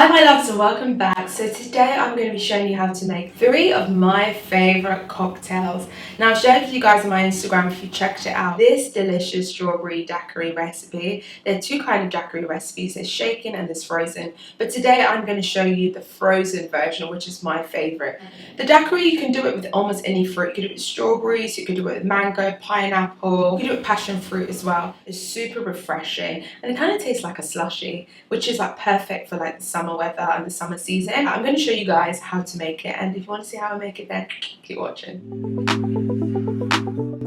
Hi my loves and welcome back. So today I'm going to be showing you how to make 3 of my favourite cocktails. Now I've shared with you guys on my Instagram if you checked it out. This delicious strawberry daiquiri recipe. There are 2 kinds of daiquiri recipes, there's shaken and there's frozen. But today I'm going to show you the frozen version, which is my favourite. The daiquiri, you can do it with almost any fruit. You can do it with strawberries, you can do it with mango, pineapple, you can do it with passion fruit as well. It's super refreshing and it kind of tastes like a slushie, which is like perfect for like the summer weather and the summer season. I'm going to show you guys how to make it, and if you want to see how I make it then keep watching.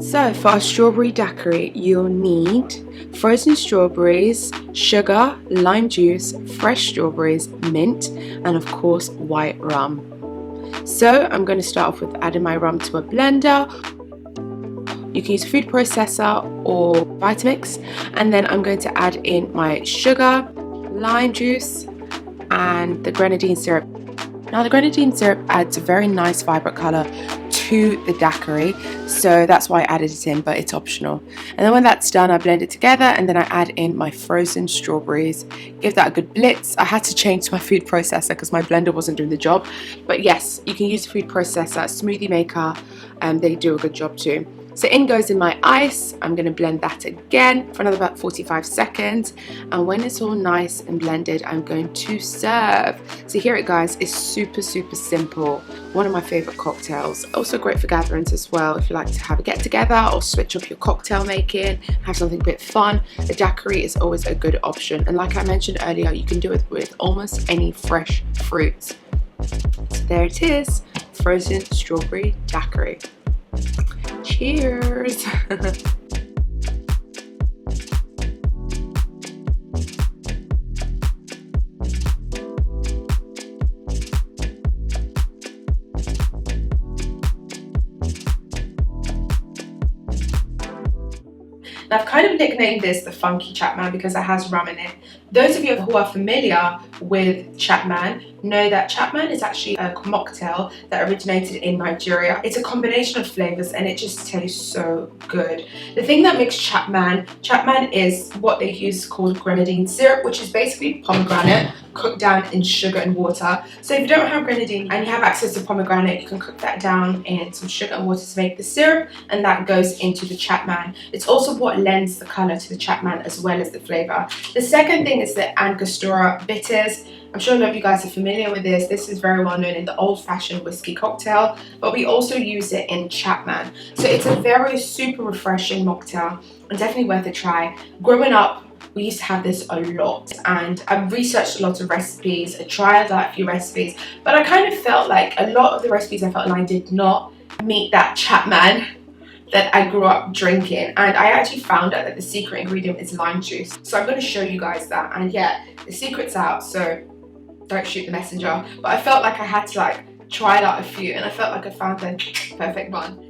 So for our strawberry daiquiri you'll need frozen strawberries, sugar, lime juice, fresh strawberries, mint, and of course white rum. So I'm going to start off with adding my rum to a blender. You can use a food processor or Vitamix, and then I'm going to add in my sugar, lime juice and the grenadine syrup. Now the grenadine syrup adds a very nice vibrant colour to the daiquiri, so that's why I added it in, but it's optional. And then when that's done I blend it together and then I add in my frozen strawberries, give that a good blitz. I had to change to my food processor because my blender wasn't doing the job, but yes, you can use a food processor, smoothie maker, and they do a good job too. So in goes in my ice. I'm going to blend that again for another about 45 seconds, and when it's all nice and blended I'm going to serve. So here it guys, it's super simple, one of my favourite cocktails, also great for gatherings as well. If you like to have a get together or switch up your cocktail making, have something a bit fun, the daiquiri is always a good option, and like I mentioned earlier, you can do it with almost any fresh fruits. So there it is, frozen strawberry daiquiri. Cheers! Now I've kind of nicknamed this the Funky Chapman because it has rum in it. Those of you who are familiar with Chapman know that Chapman is actually a mocktail that originated in Nigeria. It's a combination of flavours and it just tastes so good. The thing that makes Chapman is what they use called grenadine syrup, which is basically pomegranate cooked down in sugar and water. So if you don't have grenadine and you have access to pomegranate, you can cook that down in some sugar and water to make the syrup, and that goes into the Chapman. It's also what lends the colour to the Chapman as well as the flavour. The second thing is the Angostura bitters. I'm sure a lot of you guys are familiar with this. This is very well known in the old-fashioned whiskey cocktail, but we also use it in Chapman. So it's a very super refreshing mocktail and definitely worth a try. Growing up, we used to have this a lot, and I've researched a lot of recipes, I tried out a few recipes, but I kind of felt like a lot of the recipes I felt like did not meet that Chapman that I grew up drinking, and I actually found out that the secret ingredient is lime juice. So I'm going to show you guys that, and yeah, the secret's out, so don't shoot the messenger, but I felt like I had to like try out a few, and I felt like I found the perfect one.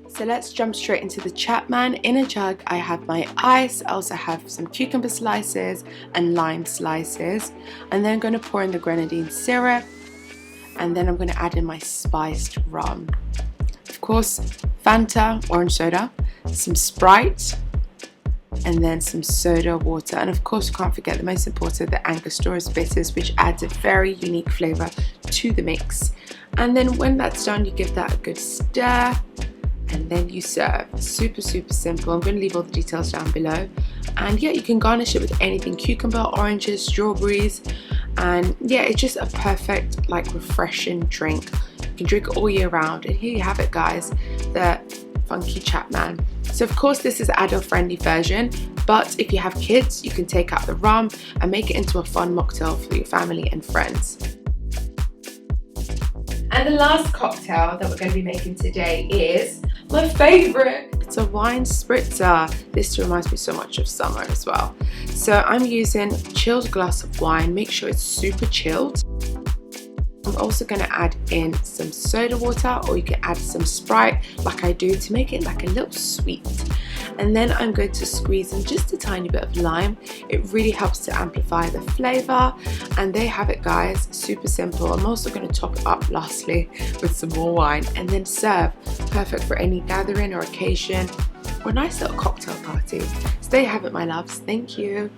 So let's jump straight into the Chapman. In a jug I have my ice, I also have some cucumber slices and lime slices, and then I'm going to pour in the grenadine syrup, and then I'm going to add in my spiced rum. Of course, Fanta, orange soda, some Sprite, and then some soda water, and of course you can't forget the most important, the Angostura bitters, which adds a very unique flavour to the mix. And then when that's done you give that a good stir, and then you serve. Super simple. I'm going to leave all the details down below, and yeah, you can garnish it with anything, cucumber, oranges, strawberries, and yeah, it's just a perfect like refreshing drink. You can drink it all year round, and here you have it guys, the Funky Chapman. So of course this is an adult friendly version, but if you have kids you can take out the rum and make it into a fun mocktail for your family and friends. And the last cocktail that we're going to be making today is my favourite. It's a Wine Spritzer. This reminds me so much of summer as well. So I'm using a chilled glass of wine, make sure it's super chilled. I'm also going to add in some soda water, or you can add some Sprite like I do to make it like a little sweet. And then I'm going to squeeze in just a tiny bit of lime. It really helps to amplify the flavour, and there you have it guys, super simple. I'm also going to top it up lastly with some more wine and then serve. Perfect for any gathering or occasion or a nice little cocktail party. So there you have it my loves, thank you.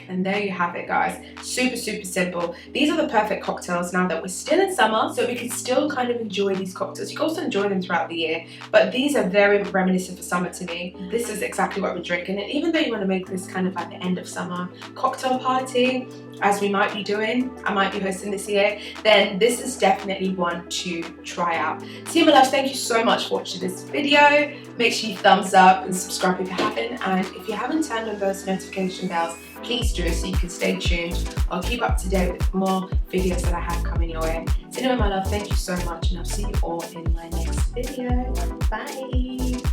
And there you have it, guys. Super, super simple. These are the perfect cocktails now that we're still in summer, so we can still kind of enjoy these cocktails. You can also enjoy them throughout the year, but these are very reminiscent for summer to me. This is exactly what we're drinking. And even though you want to make this kind of like the end of summer cocktail party, as we might be doing, I might be hosting this year, then this is definitely one to try out. So my loves, thank you so much for watching this video. Make sure you thumbs up and subscribe if you haven't, and if you haven't turned on those notification bells, please do so you can stay tuned. I'll keep up to date with more videos that I have coming your way. So anyway, my love, thank you so much, and I'll see you all in my next video. Bye.